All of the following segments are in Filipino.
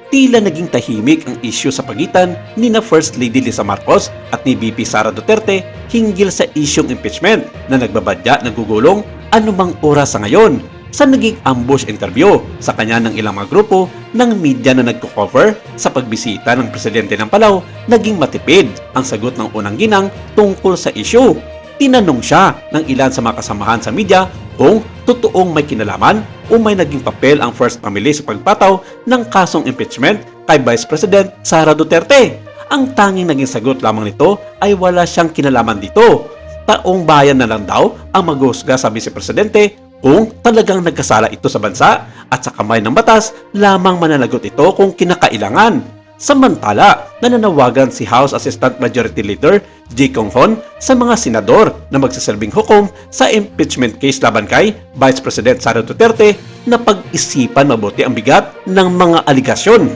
tila naging tahimik ang isyu sa pagitan ni na First Lady Lisa Marcos at ni VP Sara Duterte hinggil sa isyong impeachment na nagbabadya ng gugulong anumang oras sa ngayon sa naging ambush interview sa kanya ng ilang mga grupo ng media na nagko-cover sa pagbisita ng presidente ng Palau. Naging matipid ang sagot ng unang ginang tungkol sa isyu. Tinanong siya ng ilan sa mga kasamahan sa media kung totoong may kinalaman o may naging papel ang First Family sa pagpataw ng kasong impeachment kay Vice President Sara Duterte. Ang tanging naging sagot lamang nito ay wala siyang kinalaman dito. Taong bayan na lang daw ang maghusga sa Vice Presidente kung talagang nagkasala ito sa bansa at sa kamay ng batas lamang mananagot ito kung kinakailangan. Samantala, nananawagan si House Assistant Majority Leader Jay Conghon sa mga senador na magsasilbing hukom sa impeachment case laban kay Vice President Sara Duterte na pag-isipan mabuti ang bigat ng mga aligasyon.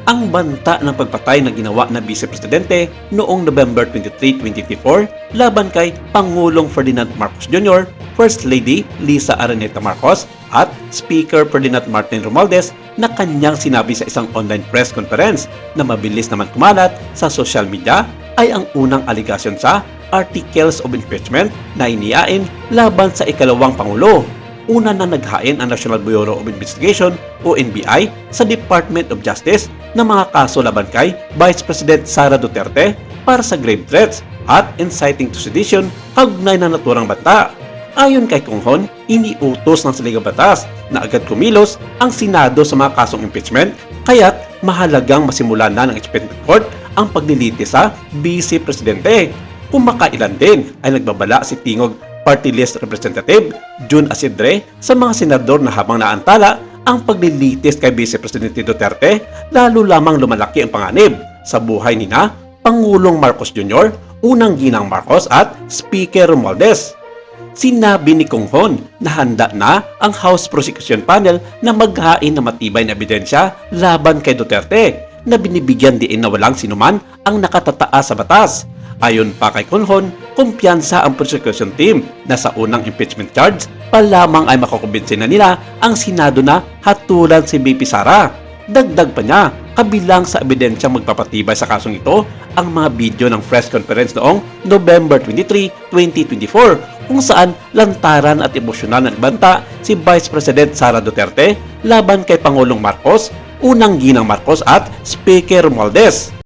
Ang banta ng pagpatay na ginawa ng Vice Presidente noong November 23, 2024 laban kay Pangulong Ferdinand Marcos Jr., First Lady Lisa Araneta Marcos at Speaker Ferdinand Martin Romualdez na kanyang sinabi sa isang online press conference na mabilis naman kumalat sa social media ay ang unang aligasyon sa articles of impeachment na inihain laban sa ikalawang Pangulo. Una na naghain ang National Bureau of Investigation o NBI sa Department of Justice ng mga kaso laban kay Vice President Sara Duterte para sa grave threats at inciting to sedition kaugnay ng naturang banta. Ayon kay Conghon, iniutos ng saligang batas na agad kumilos ang Senado sa mga kasong impeachment kaya't mahalagang masimulan na ng impeachment court ang paglilitis sa Vice Presidente. Kumakailan din ay nagbabala si Tingog Party List Representative June Asidre sa mga senador na habang naantala ang paglilitis kay Vice Presidente Duterte, lalo lamang lumalaki ang panganib sa buhay nina Pangulong Marcos Jr., unang ginang Marcos at Speaker Romualdez. Sinabi ni Conghon na handa na ang House Prosecution Panel na maghain ng matibay na ebidensya laban kay Duterte na binibigyan diin na walang sinuman ang nakatataas sa batas. Ayon pa kay Conghon, kumpiyansa ang prosecution team na sa unang impeachment charge pa lamang ay makukumbinsin na nila ang Senado na hatulan si VP Sara. Dagdag pa niya, kabilang sa ebidensyang magpapatibay sa kasong ito ang mga video ng press conference noong November 23, 2024 kung saan lantaran at emosyonal na nagbanta si Vice President Sara Duterte laban kay Pangulong Marcos, unang ginang Marcos at Speaker Romualdez.